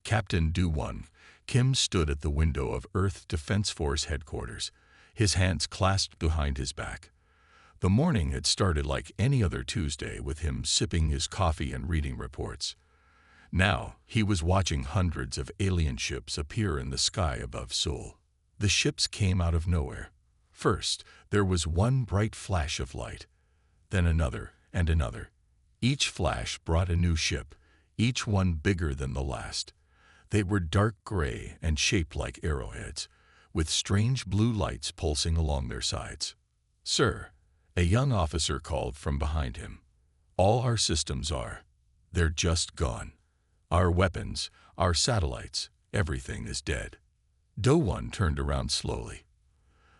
Captain Do-1 Kim stood at the window of Earth Defense Force headquarters, his hands clasped behind his back. The morning had started like any other Tuesday with him sipping his coffee and reading reports. Now, he was watching hundreds of alien ships appear in the sky above Seoul. The ships came out of nowhere. First, there was one bright flash of light, then another and another. Each flash brought a new ship, each one bigger than the last. They were dark gray and shaped like arrowheads, with strange blue lights pulsing along their sides. "Sir," a young officer called from behind him, "all our systems they're just gone. Our weapons, our satellites, everything is dead." Do-1 turned around slowly.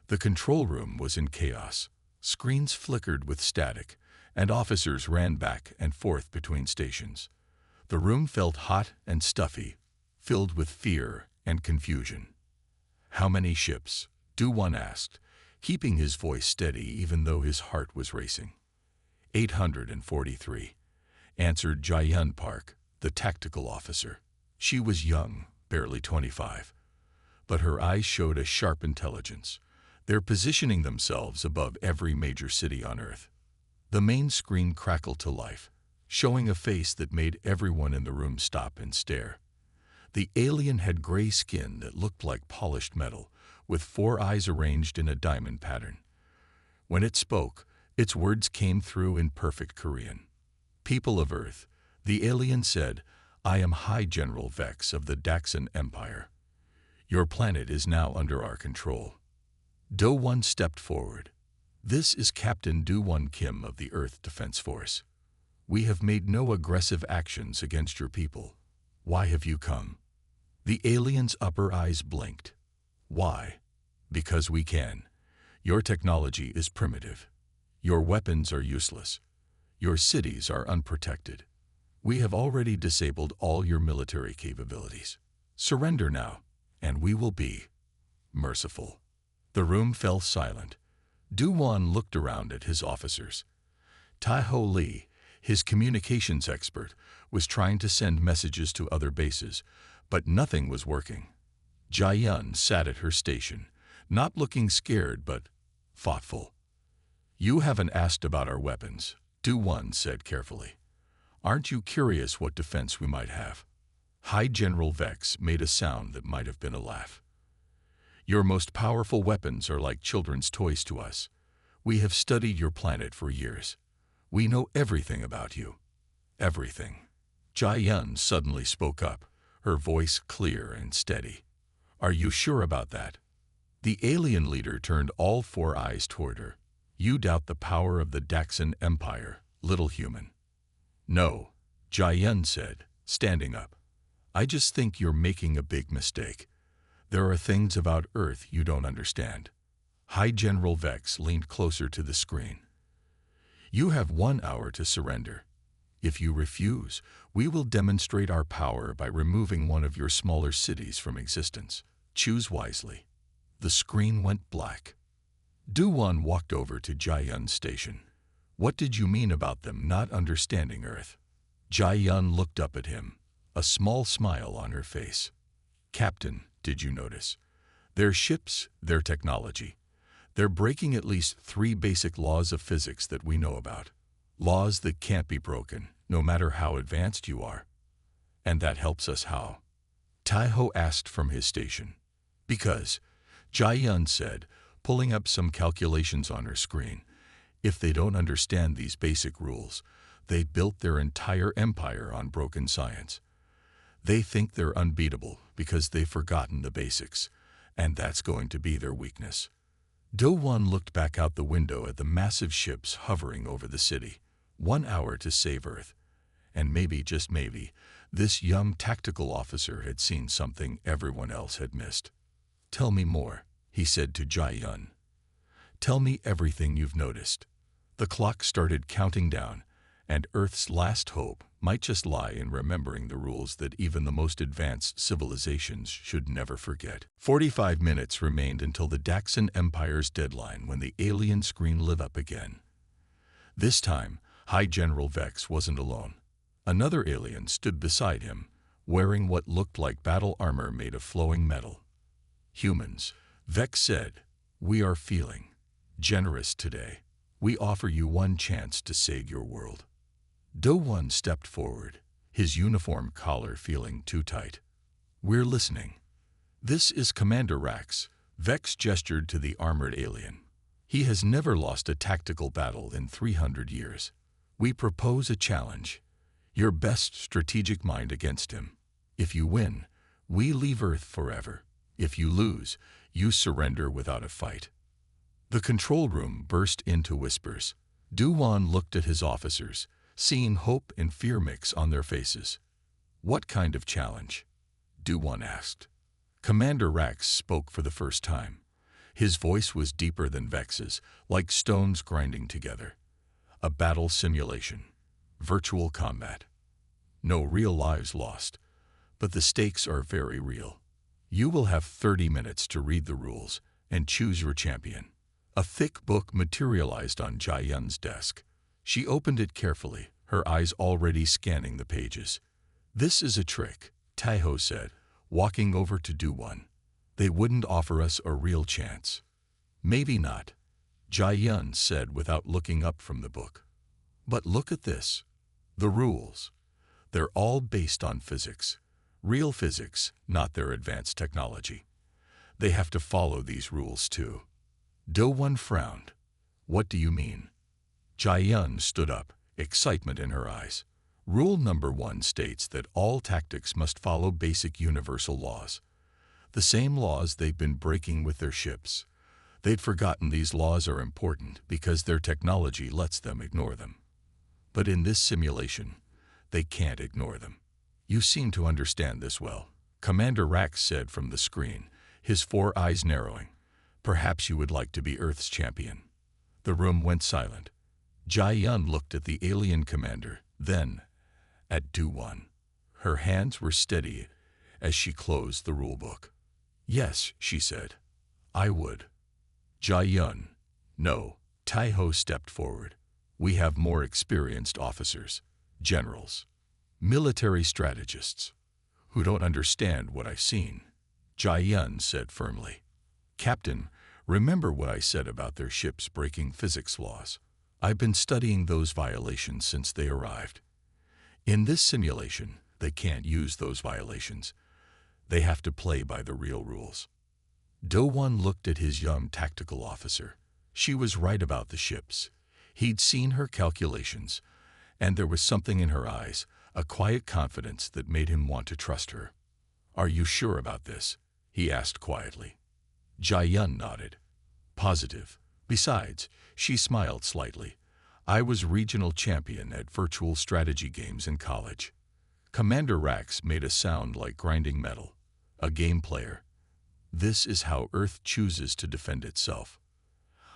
The control room was in chaos. Screens flickered with static, and officers ran back and forth between stations. The room felt hot and stuffy, filled with fear and confusion. "How many ships?" Do-1 asked, keeping his voice steady even though his heart was racing. 843, answered Jae-yun Park, the tactical officer. She was young, barely 25, but her eyes showed a sharp intelligence. They're positioning themselves above every major city on Earth. The main screen crackled to life, showing a face that made everyone in the room stop and stare. The alien had gray skin that looked like polished metal, with 4 eyes arranged in a diamond pattern. When it spoke, its words came through in perfect Korean. "People of Earth," the alien said, "I am High General Vex of the Daxan Empire. Your planet is now under our control." Do-1 stepped forward. "This is Captain Do-1 Kim of the Earth Defense Force. We have made no aggressive actions against your people. Why have you come?" The alien's upper eyes blinked. "Why? Because we can. Your technology is primitive. Your weapons are useless. Your cities are unprotected. We have already disabled all your military capabilities. Surrender now, and we will be merciful." The room fell silent. Do-1 looked around at his officers. Tae-ho Lee, his communications expert, was trying to send messages to other bases, but nothing was working. Jae-yun sat at her station, not looking scared but thoughtful. "You haven't asked about our weapons," Do-1 said carefully. "Aren't you curious what defense we might have?" High General Vex made a sound that might have been a laugh. "Your most powerful weapons are like children's toys to us. We have studied your planet for years. We know everything about you. Everything." Jae-yun suddenly spoke up, her voice clear and steady. "Are you sure about that?" The alien leader turned all 4 eyes toward her. "You doubt the power of the Daxan Empire, little human." "No," Jae-yun said, standing up. "I just think you're making a big mistake. There are things about Earth you don't understand." High General Vex leaned closer to the screen. "You have 1 hour to surrender. If you refuse, we will demonstrate our power by removing one of your smaller cities from existence. Choose wisely." The screen went black. Do-1 walked over to Jae-yun's station. "What did you mean about them not understanding Earth?" Jae-yun looked up at him, a small smile on her face. "Captain, did you notice? Their ships, their technology. They're breaking at least 3 basic laws of physics that we know about. Laws that can't be broken, no matter how advanced you are." "And that helps us how?" Tae-ho asked from his station. "Because," Jae-yun said, pulling up some calculations on her screen, "if they don't understand these basic rules, they built their entire empire on broken science. They think they're unbeatable because they've forgotten the basics, and that's going to be their weakness." Do-1 looked back out the window at the massive ships hovering over the city. 1 hour to save Earth. And maybe, just maybe, this young tactical officer had seen something everyone else had missed. "Tell me more," he said to Jae-yun. "Tell me everything you've noticed." The clock started counting down, and Earth's last hope might just lie in remembering the rules that even the most advanced civilizations should never forget. 45 minutes remained until the Daxan Empire's deadline when the alien screen lit up again. This time, High General Vex wasn't alone. Another alien stood beside him, wearing what looked like battle armor made of flowing metal. "Humans," Vex said, "we are feeling generous today. We offer you one chance to save your world." Do-1 stepped forward, his uniform collar feeling too tight. "We're listening." "This is Commander Rax," Vex gestured to the armored alien. "He has never lost a tactical battle in 300 years. We propose a challenge. Your best strategic mind against him. If you win, we leave Earth forever. If you lose, you surrender without a fight." The control room burst into whispers. Do-1 looked at his officers, seeing hope and fear mix on their faces. "What kind of challenge?" Do-1 asked. Commander Rax spoke for the first time. His voice was deeper than Vex's, like stones grinding together. "A battle simulation. Virtual combat. No real lives lost, but the stakes are very real. You will have 30 minutes to read the rules and choose your champion." A thick book materialized on Jai-Yun's desk. She opened it carefully, her eyes already scanning the pages. "This is a trick," Taiho said, walking over to Do-1. "They wouldn't offer us a real chance." "Maybe not," Jai-Yun said without looking up from the book. "But look at this. The rules. They're all based on physics. Real physics, not their advanced technology. They have to follow these rules too." Do-1 frowned. "What do you mean?" Jai-Yun stood up, excitement in her eyes. "Rule number 1 states that all tactics must follow basic universal laws. The same laws they've been breaking with their ships. They'd forgotten these laws are important because their technology lets them ignore them. But in this simulation, they can't ignore them. You seem to understand this well," Commander Rax said from the screen, his 4 eyes narrowing. "Perhaps you would like to be Earth's champion." The room went silent. Jai-Yun looked at the alien commander, then at Do-1. Her hands were steady as she closed the rulebook. "Yes," she said, "I would." Jai-Yun, "No." Taiho stepped forward. "We have more experienced officers, generals, military strategists, who don't understand what I've seen." Jai-Yun said firmly, "Captain, remember what I said about their ships breaking physics laws? I've been studying those violations since they arrived. In this simulation, they can't use those violations. They have to play by the real rules." Do-1 looked at his young tactical officer. She was right about the ships. He'd seen her calculations, and there was something in her eyes, a quiet confidence that made him want to trust her. "Are you sure about this?" he asked quietly. Jai-Yun nodded. "Positive. Besides," she smiled slightly, "I was regional champion at virtual strategy games in college." Commander Rax made a sound like grinding metal. "A game player. This is how Earth chooses to defend itself."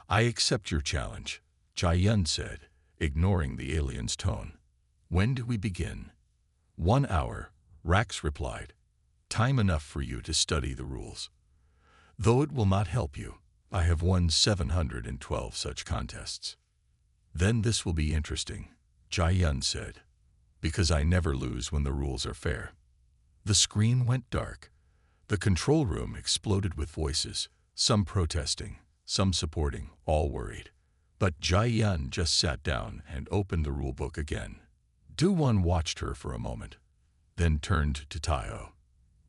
"I accept your challenge," Jai-Yun said, ignoring the alien's tone. "When do we begin?" "1 hour," Rax replied. "Time enough for you to study the rules. Though it will not help you, I have won 712 such contests." "Then this will be interesting," Jai-Yun said, "because I never lose when the rules are fair." The screen went dark. The control room exploded with voices, some protesting, some supporting, all worried. But Jai-Yun just sat down and opened the rulebook again. Do-1 watched her for a moment, then turned to Taiho.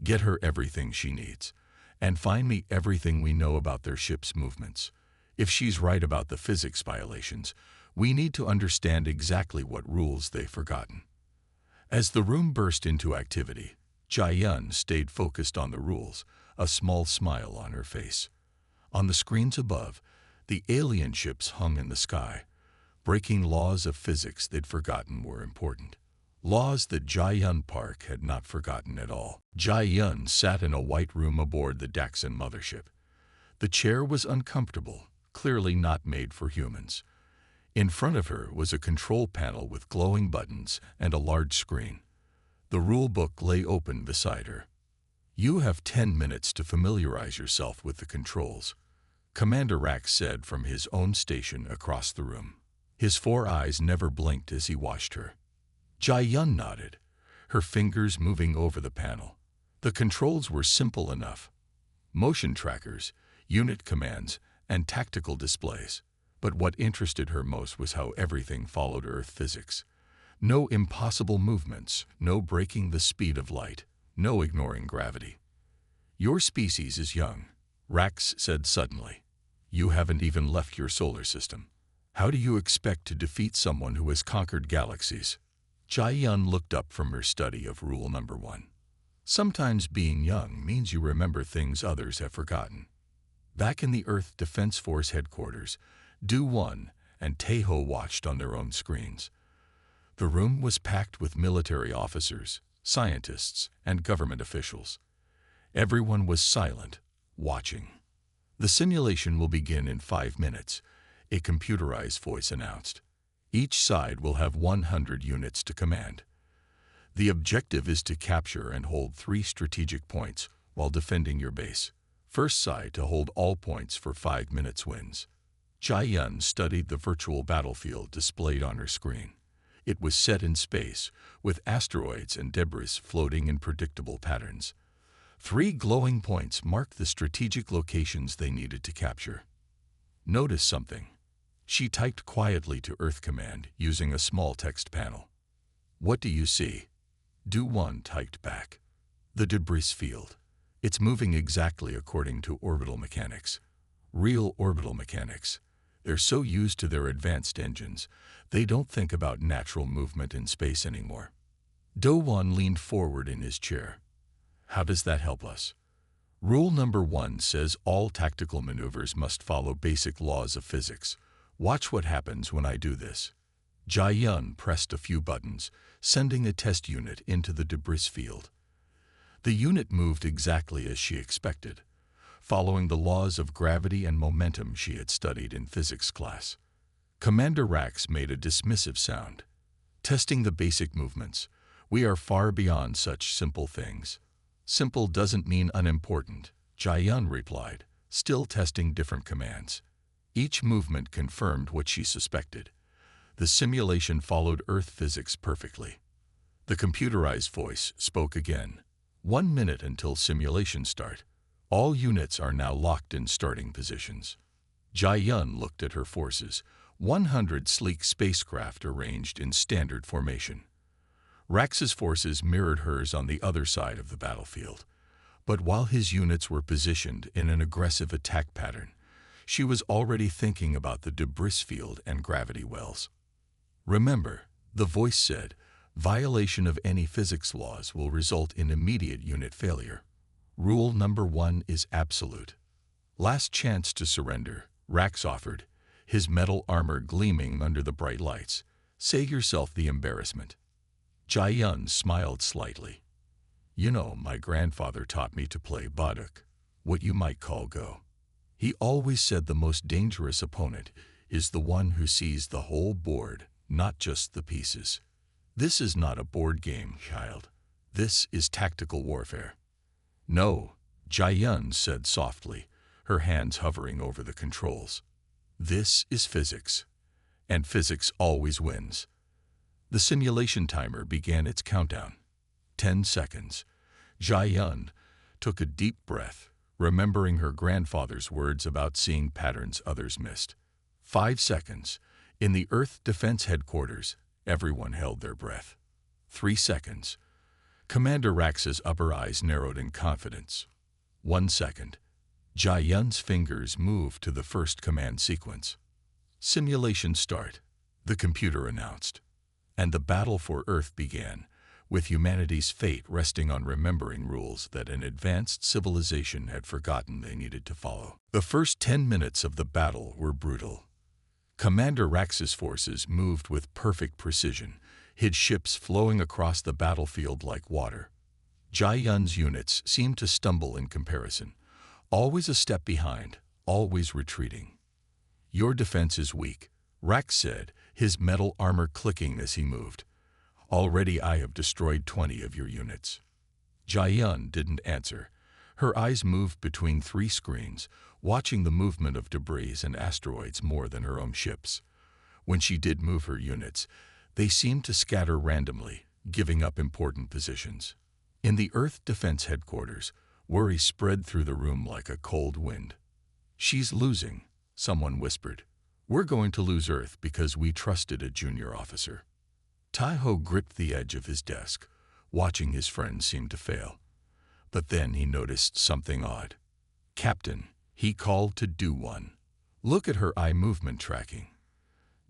"Get her everything she needs, and find me everything we know about their ship's movements. If she's right about the physics violations, we need to understand exactly what rules they've forgotten." As the room burst into activity, Jai-Yun stayed focused on the rules, a small smile on her face. On the screens above, the alien ships hung in the sky, breaking laws of physics they'd forgotten were important. Laws that Jai-Yun Park had not forgotten at all. Jai-Yun sat in a white room aboard the Daxon mothership. The chair was uncomfortable, clearly not made for humans. In front of her was a control panel with glowing buttons and a large screen. The rulebook lay open beside her. "You have 10 minutes to familiarize yourself with the controls," Commander Rax said from his own station across the room. His 4 eyes never blinked as he watched her. Jai-Yun nodded, her fingers moving over the panel. The controls were simple enough. Motion trackers, unit commands, and tactical displays. But what interested her most was how everything followed Earth physics. No impossible movements, no breaking the speed of light, no ignoring gravity. "Your species is young," Rax said suddenly. "You haven't even left your solar system. How do you expect to defeat someone who has conquered galaxies?" Jai-Yun looked up from her study of rule number 1. Sometimes being young means you remember things others have forgotten. Back in the Earth Defense Force headquarters, Do-1 and Taeho watched on their own screens. The room was packed with military officers, scientists, and government officials. Everyone was silent, watching. "The simulation will begin in 5 minutes," a computerized voice announced. "Each side will have 100 units to command. The objective is to capture and hold 3 strategic points while defending your base. First side to hold all points for 5 minutes wins." Jai-Yun studied the virtual battlefield displayed on her screen. It was set in space, with asteroids and debris floating in predictable patterns. 3 glowing points marked the strategic locations they needed to capture. "Notice something," she typed quietly to Earth Command using a small text panel. "What do you see?" Do-1 typed back. "The debris field. It's moving exactly according to orbital mechanics. Real orbital mechanics. They're so used to their advanced engines, they don't think about natural movement in space anymore." Do-1 leaned forward in his chair. "How does that help us?" "Rule number 1 says all tactical maneuvers must follow basic laws of physics. Watch what happens when I do this." Jai-Yun pressed a few buttons, sending a test unit into the debris field. The unit moved exactly as she expected, following the laws of gravity and momentum she had studied in physics class. Commander Rax made a dismissive sound. "Testing the basic movements. We are far beyond such simple things." "Simple doesn't mean unimportant," Jai-Yun replied, still testing different commands. Each movement confirmed what she suspected. The simulation followed Earth physics perfectly. The computerized voice spoke again. 1 minute until simulation start. All units are now locked in starting positions." Jai-Yun looked at her forces, 100 sleek spacecraft arranged in standard formation. Rax's forces mirrored hers on the other side of the battlefield. But while his units were positioned in an aggressive attack pattern, she was already thinking about the debris field and gravity wells. "Remember," the voice said, "violation of any physics laws will result in immediate unit failure. Rule number 1 is absolute." "Last chance to surrender," Rax offered, his metal armor gleaming under the bright lights. "Save yourself the embarrassment." Jai-Yun smiled slightly. "You know, my grandfather taught me to play baduk, what you might call Go. He always said the most dangerous opponent is the one who sees the whole board, not just the pieces. This is not a board game, child. This is tactical warfare." "No," Jai-Yun said softly, her hands hovering over the controls. "This is physics, and physics always wins." The simulation timer began its countdown. 10 seconds. Jai-Yun took a deep breath, remembering her grandfather's words about seeing patterns others missed. 5 seconds. In the Earth Defense Headquarters, everyone held their breath. 3 seconds. Commander Rax's upper eyes narrowed in confidence. 1 second. Jai-Yun's fingers moved to the first command sequence. "Simulation start," the computer announced. And the battle for Earth began, with humanity's fate resting on remembering rules that an advanced civilization had forgotten they needed to follow. The first 10 minutes of the battle were brutal. Commander Rax's forces moved with perfect precision, his ships flowing across the battlefield like water. Jai-Yun's units seemed to stumble in comparison, always a step behind, always retreating. "Your defense is weak," Rax said, his metal armor clicking as he moved. "Already I have destroyed 20 of your units." Jai-Yun didn't answer. Her eyes moved between 3 screens, watching the movement of debris and asteroids more than her own ships. When she did move her units, they seemed to scatter randomly, giving up important positions. In the Earth Defense Headquarters, worry spread through the room like a cold wind. "She's losing," someone whispered. "We're going to lose Earth because we trusted a junior officer." Tai-ho gripped the edge of his desk, watching his friend seem to fail. But then he noticed something odd. "Captain," he called to Do-Won. "Look at her eye movement tracking."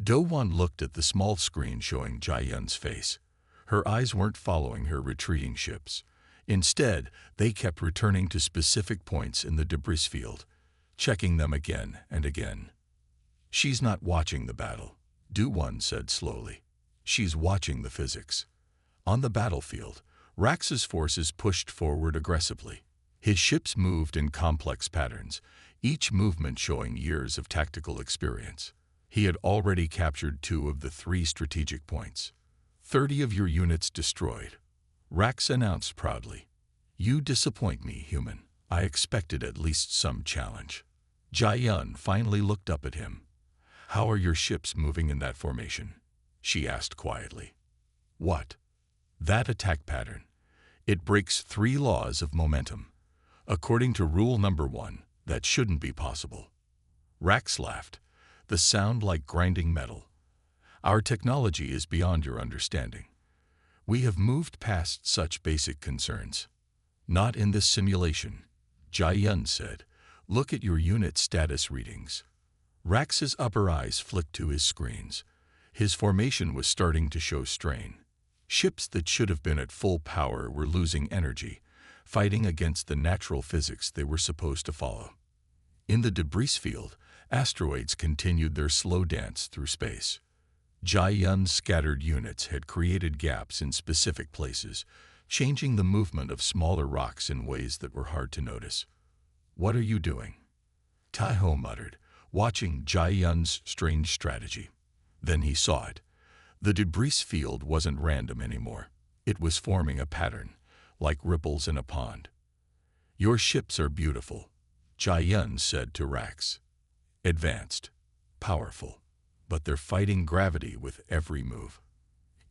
Do-Won looked at the small screen showing Jae-Yun's face. Her eyes weren't following her retreating ships. Instead, they kept returning to specific points in the debris field, checking them again and again. "She's not watching the battle," Do-Won said slowly. "She's watching the physics." On the battlefield, Rax's forces pushed forward aggressively. His ships moved in complex patterns, each movement showing years of tactical experience. He had already captured 2 of the 3 strategic points. 30 of your units destroyed," Rax announced proudly. "You disappoint me, human. I expected at least some challenge." Jae-Yun finally looked up at him. "How are your ships moving in that formation?" she asked quietly. "What?" "That attack pattern. It breaks 3 laws of momentum. According to rule number 1, that shouldn't be possible." Rax laughed, the sound like grinding metal. "Our technology is beyond your understanding. We have moved past such basic concerns." "Not in this simulation," Jae-Yun said. "Look at your unit status readings." Rax's upper eyes flicked to his screens. His formation was starting to show strain. Ships that should have been at full power were losing energy, fighting against the natural physics they were supposed to follow. In the debris field, asteroids continued their slow dance through space. Jae-Yun's scattered units had created gaps in specific places, changing the movement of smaller rocks in ways that were hard to notice. "What are you doing?" Tai-ho muttered, watching Jae-Yun's strange strategy. Then he saw it. The debris field wasn't random anymore. It was forming a pattern, like ripples in a pond. "Your ships are beautiful," Jae-Yun said to Rax. "Advanced, powerful, but they're fighting gravity with every move.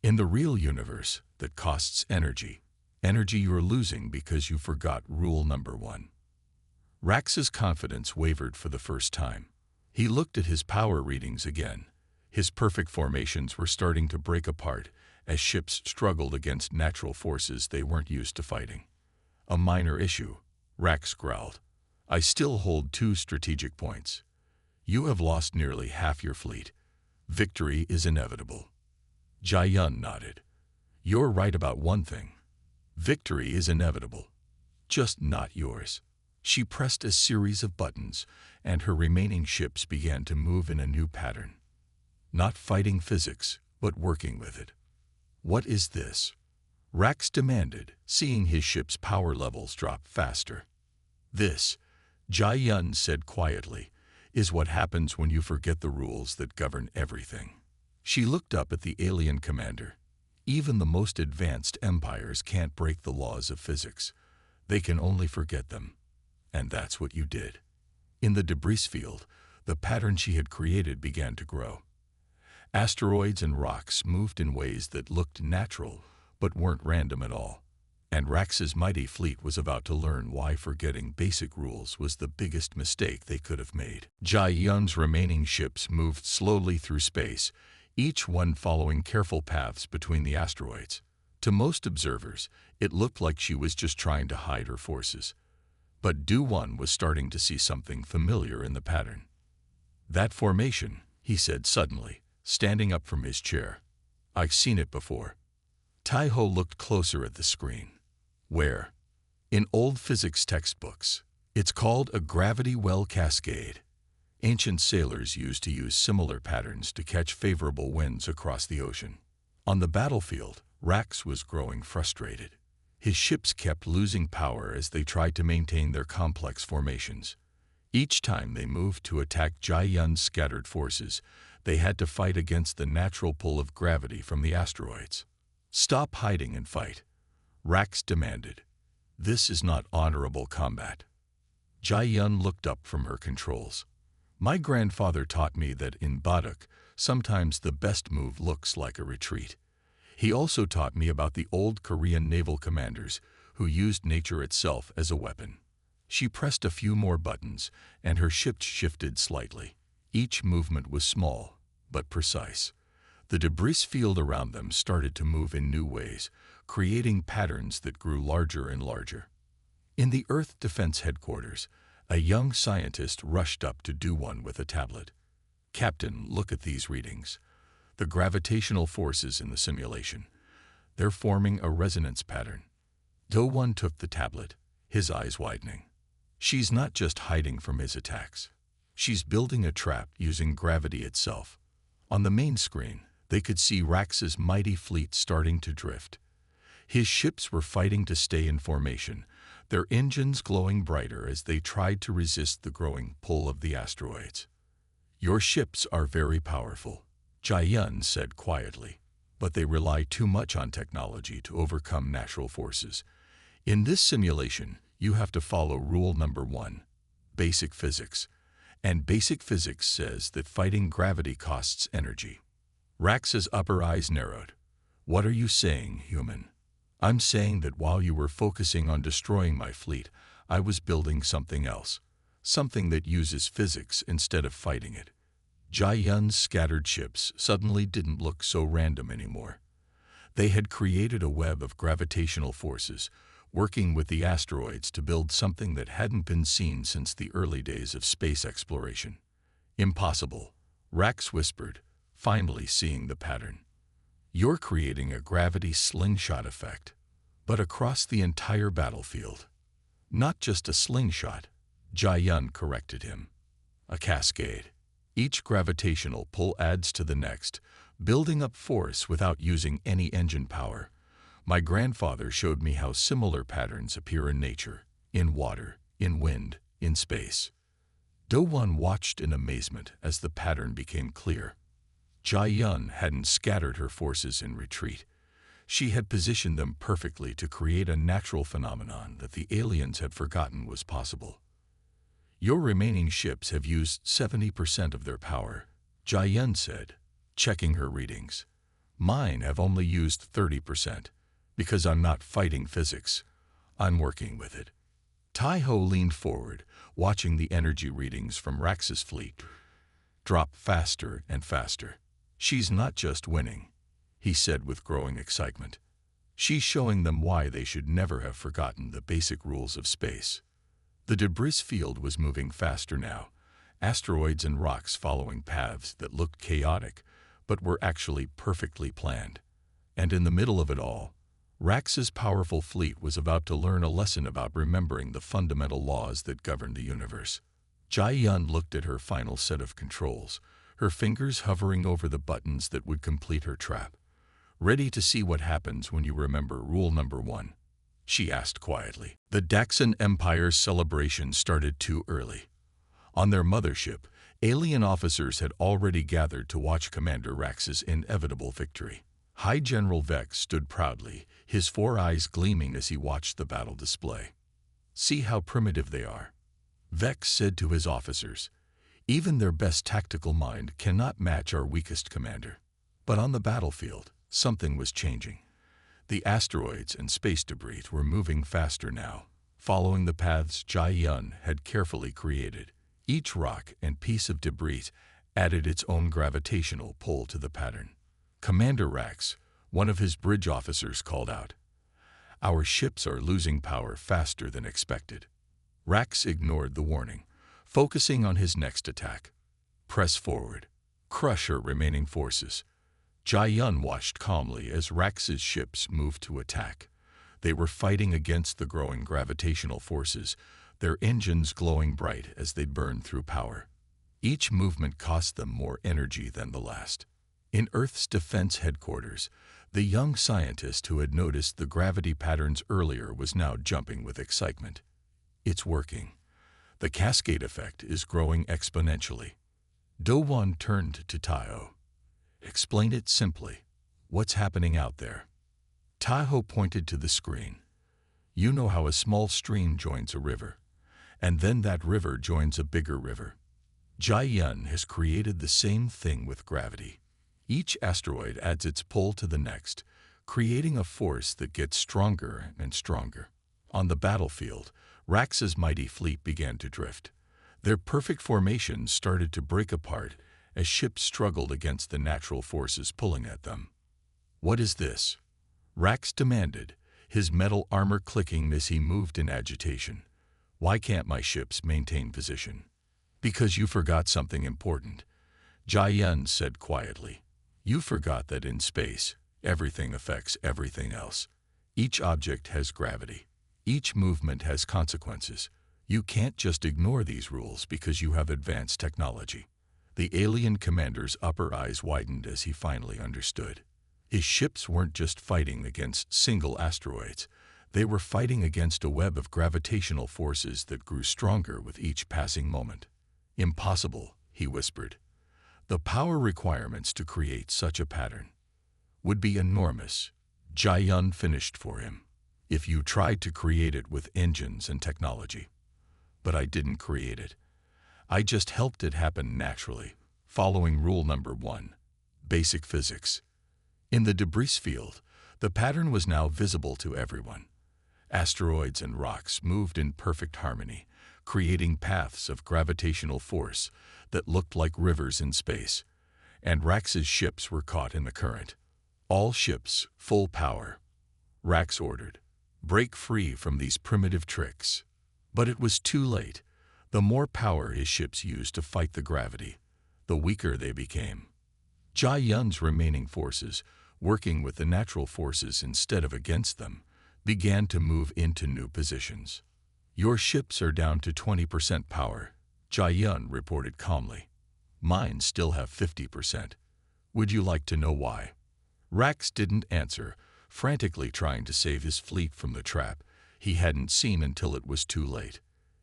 In the real universe, that costs energy. Energy you're losing because you forgot rule number 1. Rax's confidence wavered for the first time. He looked at his power readings again. His perfect formations were starting to break apart as ships struggled against natural forces they weren't used to fighting. "A minor issue," Rax growled. "I still hold 2 strategic points. You have lost nearly half your fleet. Victory is inevitable." Jae-Yun nodded. "You're right about one thing. Victory is inevitable. Just not yours." She pressed a series of buttons, and her remaining ships began to move in a new pattern. Not fighting physics, but working with it. "What is this?" Rax demanded, seeing his ship's power levels drop faster. "This," Jae-Yun said quietly, "is what happens when you forget the rules that govern everything." She looked up at the alien commander. "Even the most advanced empires can't break the laws of physics. They can only forget them. And that's what you did." In the debris field, the pattern she had created began to grow. Asteroids and rocks moved in ways that looked natural, but weren't random at all. And Rax's mighty fleet was about to learn why forgetting basic rules was the biggest mistake they could have made. Jae-Yun's remaining ships moved slowly through space, each one following careful paths between the asteroids. To most observers, it looked like she was just trying to hide her forces. But Do-Won was starting to see something familiar in the pattern. "That formation," he said suddenly, standing up from his chair. "I've seen it before." Tai-ho looked closer at the screen. "Where?" "In old physics textbooks. It's called a gravity well cascade. Ancient sailors used to use similar patterns to catch favorable winds across the ocean." On the battlefield, Rax was growing frustrated. His ships kept losing power as they tried to maintain their complex formations. Each time they moved to attack Jae-Yun's scattered forces, they had to fight against the natural pull of gravity from the asteroids. "Stop hiding and fight," Rax demanded. "This is not honorable combat." Jae-Yun looked up from her controls. "My grandfather taught me that in Baduk, sometimes the best move looks like a retreat. He also taught me about the old Korean naval commanders who used nature itself as a weapon. She pressed a few more buttons, and her ship shifted slightly. Each movement was small, but precise. The debris field around them started to move in new ways, creating patterns that grew larger and larger. In the Earth Defense Headquarters, a young scientist rushed up to Do-Won with a tablet. "Captain, look at these readings. The gravitational forces in the simulation. They're forming a resonance pattern." Do-Won took the tablet, his eyes widening. She's not just hiding from his attacks. She's building a trap using gravity itself. On the main screen, they could see Rax's mighty fleet starting to drift. His ships were fighting to stay in formation, their engines glowing brighter as they tried to resist the growing pull of the asteroids. "Your ships are very powerful," Jae-yun said quietly, "but they rely too much on technology to overcome natural forces. In this simulation, you have to follow rule number 1, basic physics. And basic physics says that fighting gravity costs energy." Rax's upper eyes narrowed. "What are you saying, human?" "I'm saying that while you were focusing on destroying my fleet, I was building something else. Something that uses physics instead of fighting it." Jae-yun's scattered ships suddenly didn't look so random anymore. They had created a web of gravitational forces, working with the asteroids to build something that hadn't been seen since the early days of space exploration. "Impossible," Rax whispered, finally seeing the pattern. "You're creating a gravity slingshot effect, but across the entire battlefield." "Not just a slingshot," Jae-yun corrected him. "A cascade. Each gravitational pull adds to the next, building up force without using any engine power. My grandfather showed me how similar patterns appear in nature, in water, in wind, in space." Do-Won watched in amazement as the pattern became clear. Jae-yun hadn't scattered her forces in retreat. She had positioned them perfectly to create a natural phenomenon that the aliens had forgotten was possible. "Your remaining ships have used 70% of their power," Jae-yun said, checking her readings. "Mine have only used 30%. Because I'm not fighting physics, I'm working with it." Tai-ho leaned forward, watching the energy readings from Rax's fleet drop faster and faster. "She's not just winning," he said with growing excitement. "She's showing them why they should never have forgotten the basic rules of space." The debris field was moving faster now, asteroids and rocks following paths that looked chaotic, but were actually perfectly planned. And in the middle of it all, Rax's powerful fleet was about to learn a lesson about remembering the fundamental laws that govern the universe. Jae-yun looked at her final set of controls, her fingers hovering over the buttons that would complete her trap. "Ready to see what happens when you remember rule number 1?" she asked quietly. The Daxon Empire's celebration started too early. On their mothership, alien officers had already gathered to watch Commander Rax's inevitable victory. High General Vex stood proudly, his 4 eyes gleaming as he watched the battle display. "See how primitive they are," Vex said to his officers. "Even their best tactical mind cannot match our weakest commander." But on the battlefield, something was changing. The asteroids and space debris were moving faster now, following the paths Jae-yun had carefully created. Each rock and piece of debris added its own gravitational pull to the pattern. Commander Rax, one of his bridge officers, called out, "Our ships are losing power faster than expected." Rax ignored the warning, focusing on his next attack. "Press forward. Crush her remaining forces." Jae-yun watched calmly as Rax's ships moved to attack. They were fighting against the growing gravitational forces, their engines glowing bright as they burned through power. Each movement cost them more energy than the last. In Earth's Defense Headquarters, the young scientist who had noticed the gravity patterns earlier was now jumping with excitement. "It's working. The cascade effect is growing exponentially." Do-Won turned to Tai-ho. "Explain it simply. What's happening out there?" Tai-ho pointed to the screen. "You know how a small stream joins a river, and then that river joins a bigger river. Jae-yun has created the same thing with gravity. Each asteroid adds its pull to the next, creating a force that gets stronger and stronger. On the battlefield, Rax's mighty fleet began to drift. Their perfect formations started to break apart as ships struggled against the natural forces pulling at them. "What is this?" Rax demanded, his metal armor clicking as he moved in agitation. "Why can't my ships maintain position?" "Because you forgot something important," Jai-Yun said quietly. "You forgot that in space, everything affects everything else. Each object has gravity. Each movement has consequences. You can't just ignore these rules because you have advanced technology." The alien commander's upper eyes widened as he finally understood. His ships weren't just fighting against single asteroids. They were fighting against a web of gravitational forces that grew stronger with each passing moment. "Impossible," he whispered. "The power requirements to create such a pattern would be enormous." Jai-Yun finished for him. "If you tried to create it with engines and technology." "But I didn't create it. I just helped it happen naturally, following rule number 1, basic physics." In the debris field, the pattern was now visible to everyone. Asteroids and rocks moved in perfect harmony, creating paths of gravitational force that looked like rivers in space, and Rax's ships were caught in the current. "All ships, full power," Rax ordered. "Break free from these primitive tricks." But it was too late. The more power his ships used to fight the gravity, the weaker they became. Jai-Yun's remaining forces, working with the natural forces instead of against them, began to move into new positions. "Your ships are down to 20% power," Jai-Yun reported calmly. "Mine still have 50%. Would you like to know why?" Rax didn't answer, frantically trying to save his fleet from the trap he hadn't seen until it was too late.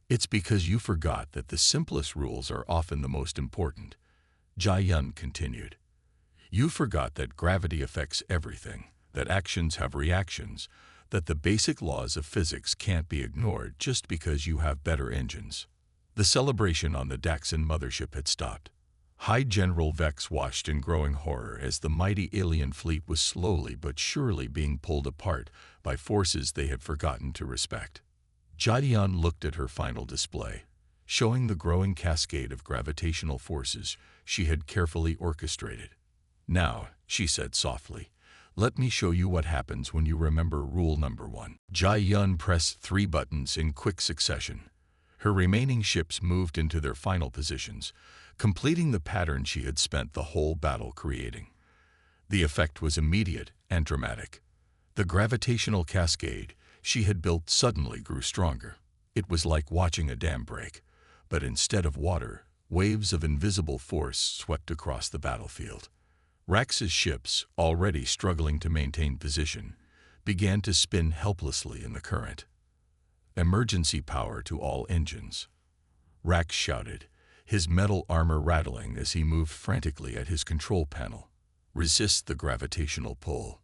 "It's because you forgot that the simplest rules are often the most important," Jai-Yun continued. "You forgot that gravity affects everything, that actions have reactions, that the basic laws of physics can't be ignored just because you have better engines." The celebration on the Daxon mothership had stopped. High General Vex watched in growing horror as the mighty alien fleet was slowly but surely being pulled apart by forces they had forgotten to respect. Jai-Yun looked at her final display, showing the growing cascade of gravitational forces she had carefully orchestrated. "Now," she said softly, "let me show you what happens when you remember rule number 1. Jai-Yun pressed 3 buttons in quick succession. Her remaining ships moved into their final positions, completing the pattern she had spent the whole battle creating. The effect was immediate and dramatic. The gravitational cascade she had built suddenly grew stronger. It was like watching a dam break, but instead of water, waves of invisible force swept across the battlefield. Rax's ships, already struggling to maintain position, began to spin helplessly in the current. "Emergency power to all engines," Rax shouted, his metal armor rattling as he moved frantically at his control panel. "Resist the gravitational pull."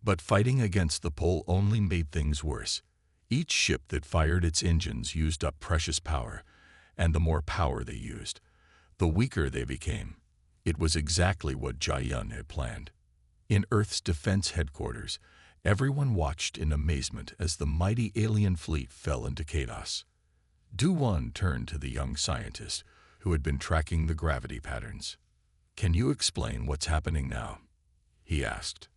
But fighting against the pull only made things worse. Each ship that fired its engines used up precious power, and the more power they used, the weaker they became. It was exactly what Jai-Yun had planned. In Earth's defense headquarters, everyone watched in amazement as the mighty alien fleet fell into chaos. Du-Wan turned to the young scientist who had been tracking the gravity patterns. "Can you explain what's happening now?" he asked.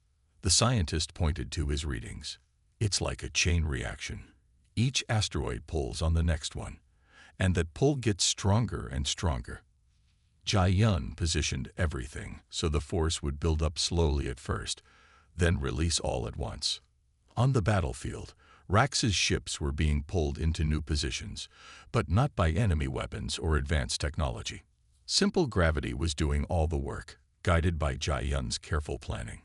The scientist pointed to his readings. "It's like a chain reaction. Each asteroid pulls on the next one, and that pull gets stronger and stronger." Jai-Yun positioned everything so the force would build up slowly at first, then release all at once. On the battlefield, Rax's ships were being pulled into new positions, but not by enemy weapons or advanced technology. Simple gravity was doing all the work, guided by Jai-Yun's careful planning.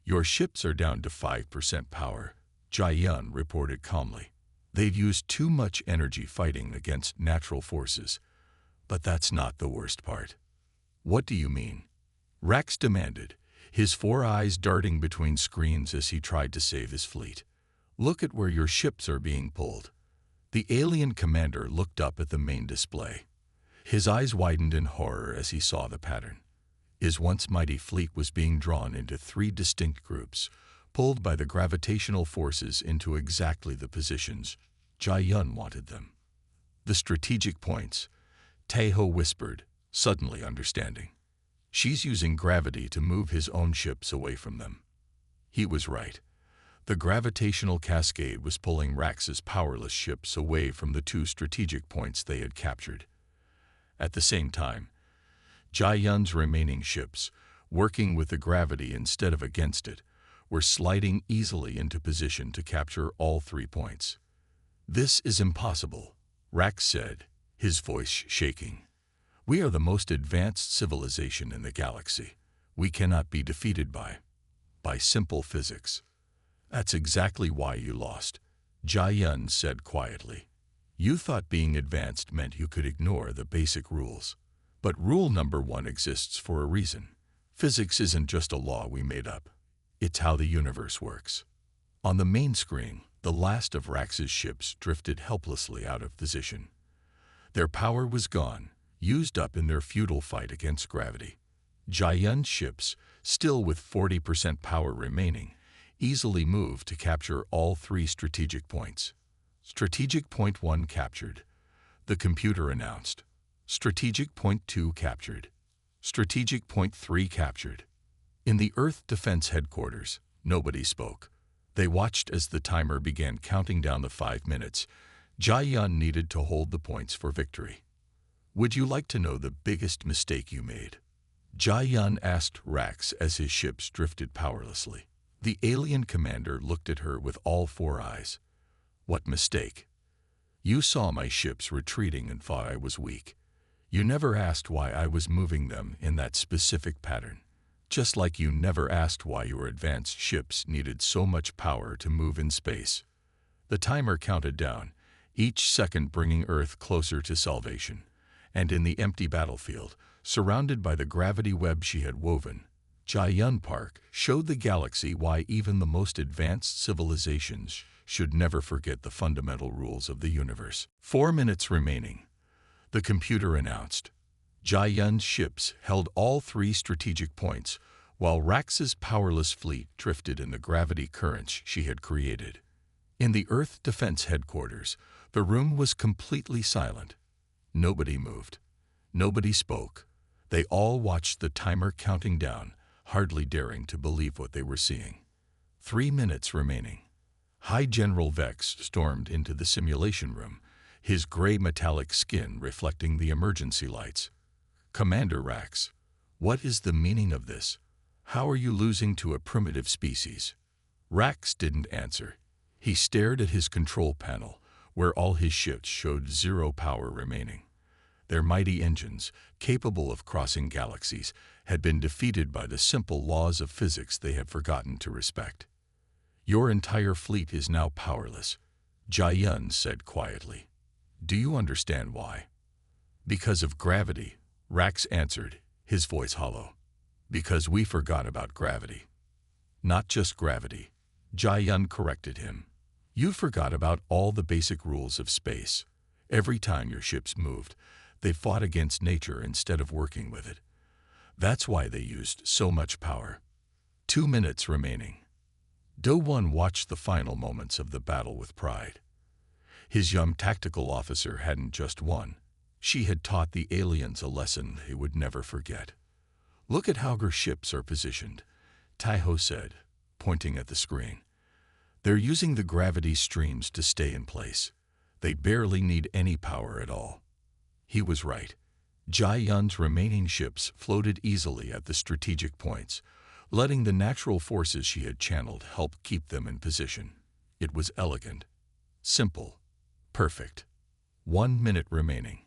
"Your ships are down to 5% power," Jai-Yun reported calmly. "They've used too much energy fighting against natural forces. But that's not the worst part." "What do you mean?" Rax demanded, his 4 eyes darting between screens as he tried to save his fleet. "Look at where your ships are being pulled." The alien commander looked up at the main display. His eyes widened in horror as he saw the pattern. His once mighty fleet was being drawn into 3 distinct groups, pulled by the gravitational forces into exactly the positions Jai-yun wanted them. The strategic points, Tae-ho whispered, suddenly understanding. She's using gravity to move his own ships away from them. He was right. The gravitational cascade was pulling Rax's powerless ships away from the two strategic points they had captured. At the same time, Jai-yun's remaining ships, working with the gravity instead of against it, were sliding easily into position to capture all 3 points. "This is impossible," Rax said, his voice shaking. "We are the most advanced civilization in the galaxy. We cannot be defeated by simple physics." "That's exactly why you lost," Jai-yun said quietly. "You thought being advanced meant you could ignore the basic rules. But rule number 1 exists for a reason. Physics isn't just a law we made up. It's how the universe works." On the main screen, the last of Rax's ships drifted helplessly out of position. Their power was gone, used up in their futile fight against gravity. Jai-yun's ships, still with 40% power remaining, easily moved to capture all 3 strategic points. Strategic Point 1 captured, the computer announced. Strategic Point 2 captured. Strategic Point 3 captured. In the Earth Defense Headquarters, nobody spoke. They watched as the timer began counting down the 5 minutes. Jai-yun needed to hold the points for victory. "Would you like to know the biggest mistake you made?" Jai-yun asked Rax as his ships drifted powerlessly. The alien commander looked at her with all 4 eyes. "What mistake?" "You saw my ships retreating and thought I was weak. You never asked why I was moving them in that specific pattern. Just like you never asked why your advanced ships needed so much power to move in space." The timer counted down, each second bringing Earth closer to salvation. And in the empty battlefield, surrounded by the gravity web she had woven, Jai-yun Park showed the galaxy why even the most advanced civilizations should never forget the fundamental rules of the universe. 4 minutes remaining, the computer announced. Jai-yun's ships held all 3 strategic points, while Rax's powerless fleet drifted in the gravity currents she had created. In the Earth Defense Headquarters, the room was completely silent. Nobody moved. Nobody spoke. They all watched the timer counting down, hardly daring to believe what they were seeing. 3 minutes remaining. High General Vex stormed into the simulation room, his gray metallic skin reflecting the emergency lights. "Commander Rax, what is the meaning of this? How are you losing to a primitive species?" Rax didn't answer. He stared at his control panel, where all his ships showed 0 power remaining. Their mighty engines, capable of crossing galaxies, had been defeated by the simple laws of physics they had forgotten to respect. "Your entire fleet is now powerless," Jai-yun said quietly. "Do you understand why?" "Because of gravity," Rax answered, his voice hollow. "Because we forgot about gravity." "Not just gravity," Jai-yun corrected him. "You forgot about all the basic rules of space. Every time your ships moved, they fought against nature instead of working with it. That's why they used so much power." 2 minutes remaining. Do-won watched the final moments of the battle with pride. His young tactical officer hadn't just won. She had taught the aliens a lesson they would never forget. "Look at how her ships are positioned," Tae-ho said, pointing at the screen. "They're using the gravity streams to stay in place. They barely need any power at all." He was right. Jai-yun's remaining ships floated easily at the strategic points, letting the natural forces she had channeled help keep them in position. It was elegant, simple, perfect. 1 minute remaining.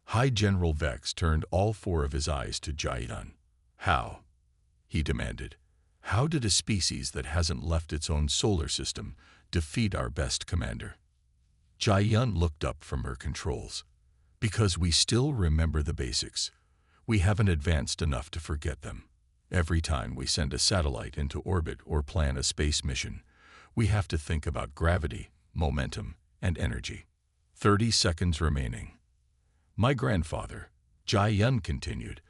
High General Vex turned all 4 of his eyes to Jai-yun. "How?" he demanded. "How did a species that hasn't left its own solar system defeat our best commander?" Jai-yun looked up from her controls. "Because we still remember the basics. We haven't advanced enough to forget them. Every time we send a satellite into orbit or plan a space mission, we have to think about gravity, momentum, and energy." 30 seconds remaining. "My grandfather," Jai-yun continued,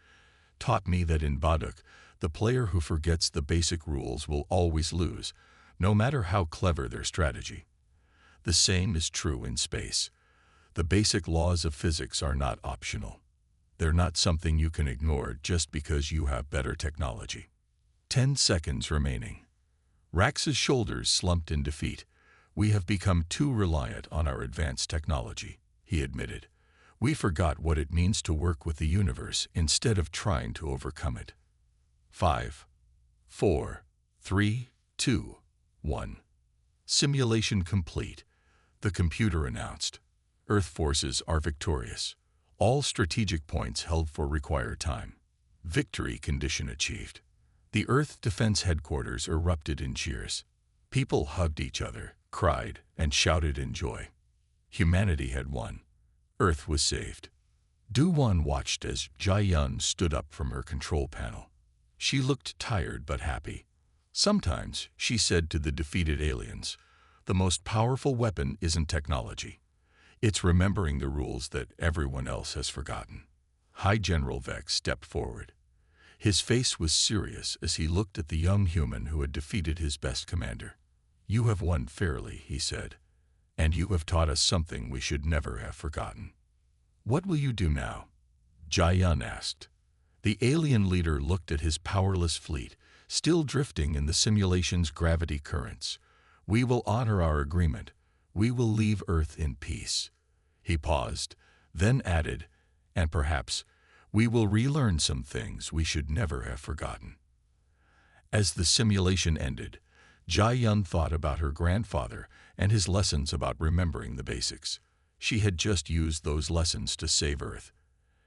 "taught me that in Baduk, the player who forgets the basic rules will always lose, no matter how clever their strategy. The same is true in space. The basic laws of physics are not optional. They're not something you can ignore just because you have better technology. 10 seconds remaining. Rax's shoulders slumped in defeat. We have become too reliant on our advanced technology, he admitted. We forgot what it means to work with the universe instead of trying to overcome it. 5, 4, 3, 2, 1. Simulation complete. The computer announced. Earth forces are victorious. All strategic points held for required time. Victory condition achieved. The Earth Defense Headquarters erupted in cheers. People hugged each other, cried, and shouted in joy. Humanity had won. Earth was saved. Du-Won watched as Jia-Yun stood up from her control panel. She looked tired but happy. Sometimes, she said to the defeated aliens, the most powerful weapon isn't technology. It's remembering the rules that everyone else has forgotten. High General Vex stepped forward. His face was serious as he looked at the young human who had defeated his best commander. You have won fairly, he said, and you have taught us something we should never have forgotten. What will you do now? Jia-Yun asked. The alien leader looked at his powerless fleet, still drifting in the simulation's gravity currents. We will honor our agreement. We will leave Earth in peace. He paused, then added, and perhaps we will relearn some things we should never have forgotten. As the simulation ended, Jia-Yun thought about her grandfather and his lessons about remembering the basics. She had just used those lessons to save Earth.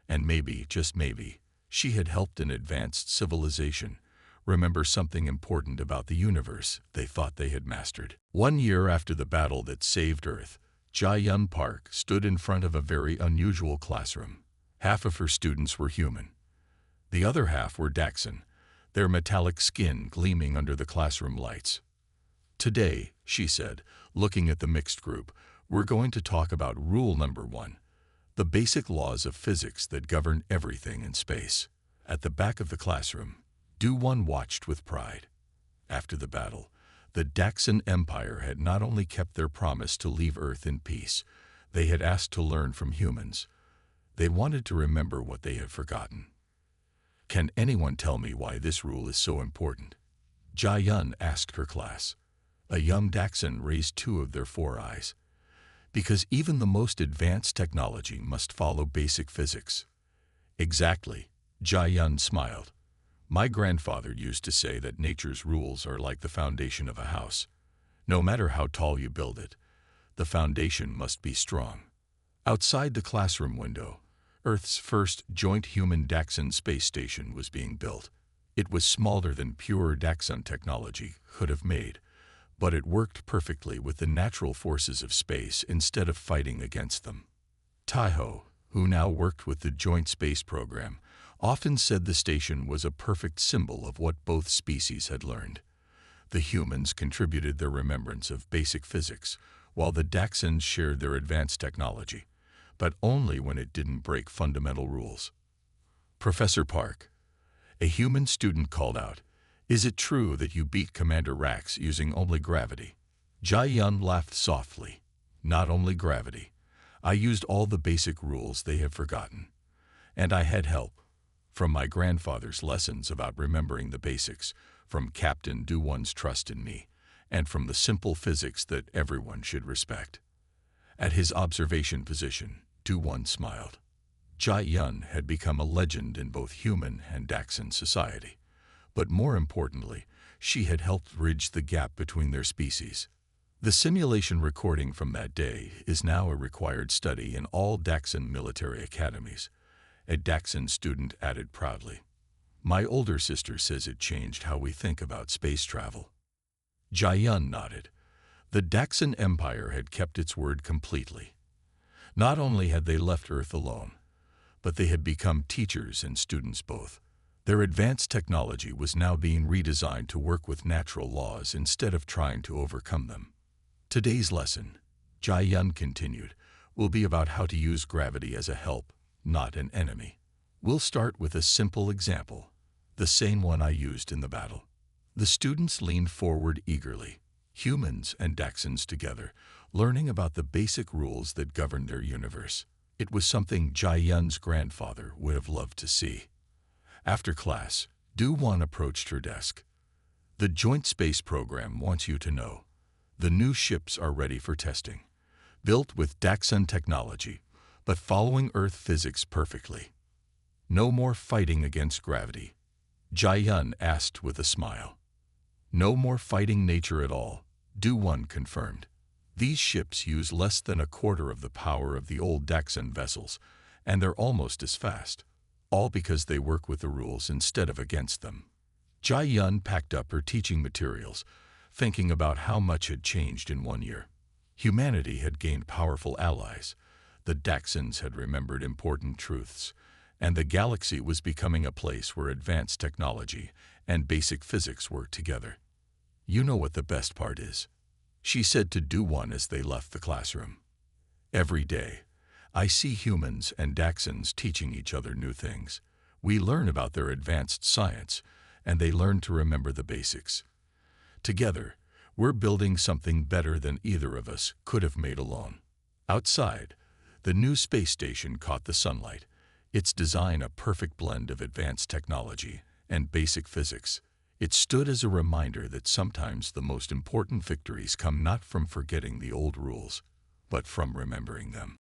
And maybe, just maybe, she had helped an advanced civilization remember something important about the universe they thought they had mastered. 1 year after the battle that saved Earth, Jia-Yun Park stood in front of a very unusual classroom. Half of her students were human. The other half were Daxan, their metallic skin gleaming under the classroom lights. Today, she said, looking at the mixed group, we're going to talk about rule number 1, the basic laws of physics that govern everything in space. At the back of the classroom, Du-Won watched with pride. After the battle, the Daxan Empire had not only kept their promise to leave Earth in peace, they had asked to learn from humans. They wanted to remember what they had forgotten. Can anyone tell me why this rule is so important? Jia-Yun asked her class. A young Daxan raised 2 of their 4 eyes. Because even the most advanced technology must follow basic physics. Exactly, Jia-Yun smiled. My grandfather used to say that nature's rules are like the foundation of a house. No matter how tall you build it, the foundation must be strong. Outside the classroom window, Earth's first joint human Daxan space station was being built. It was smaller than pure Daxan technology could have made, but it worked perfectly with the natural forces of space instead of fighting against them. Taiho, who now worked with the Joint Space Program, often said the station was a perfect symbol of what both species had learned. The humans contributed their remembrance of basic physics, while the Daxans shared their advanced technology, but only when it didn't break fundamental rules. Professor Park, a human student called out, "Is it true that you beat Commander Rax using only gravity?" Jia-Yun laughed softly. Not only gravity. I used all the basic rules they have forgotten. And I had help. From my grandfather's lessons about remembering the basics, from Captain Du-Won's trust in me, and from the simple physics that everyone should respect. At his observation position, Du-Won smiled. Jia-Yun had become a legend in both human and Daxan society. But more importantly, she had helped bridge the gap between their species. The simulation recording from that day is now a required study in all Daxan military academies. A Daxan student added proudly. My older sister says it changed how we think about space travel. Jia-Yun nodded. The Daxan Empire had kept its word completely. Not only had they left Earth alone, but they had become teachers and students both. Their advanced technology was now being redesigned to work with natural laws instead of trying to overcome them. Today's lesson, Jia-Yun continued, will be about how to use gravity as a help, not an enemy. We'll start with a simple example, the same one I used in the battle. The students leaned forward eagerly. humans and Daxons together, learning about the basic rules that govern their universe. It was something Jai-Yun's grandfather would have loved to see. After class, Du-Wan approached her desk. The Joint Space Program wants you to know. The new ships are ready for testing, built with Daxon technology, but following Earth physics perfectly. No more fighting against gravity, Jai-Yun asked with a smile. No more fighting nature at all, Du-Wan confirmed. These ships use less than a quarter of the power of the old Daxon vessels, and they're almost as fast, all because they work with the rules instead of against them. Jai-Yun packed up her teaching materials, thinking about how much had changed in 1 year. Humanity had gained powerful allies, the Daxons had remembered important truths, and the galaxy was becoming a place where advanced technology and basic physics worked together. You know what the best part is, she said to Du-Wan as they left the classroom. Every day, I see humans and Daxons teaching each other new things. We learn about their advanced science, and they learn to remember the basics. Together, we're building something better than either of us could have made alone. Outside, the new space station caught the sunlight, its design a perfect blend of advanced technology and basic physics. It stood as a reminder that sometimes the most important victories come not from forgetting the old rules, but from remembering them.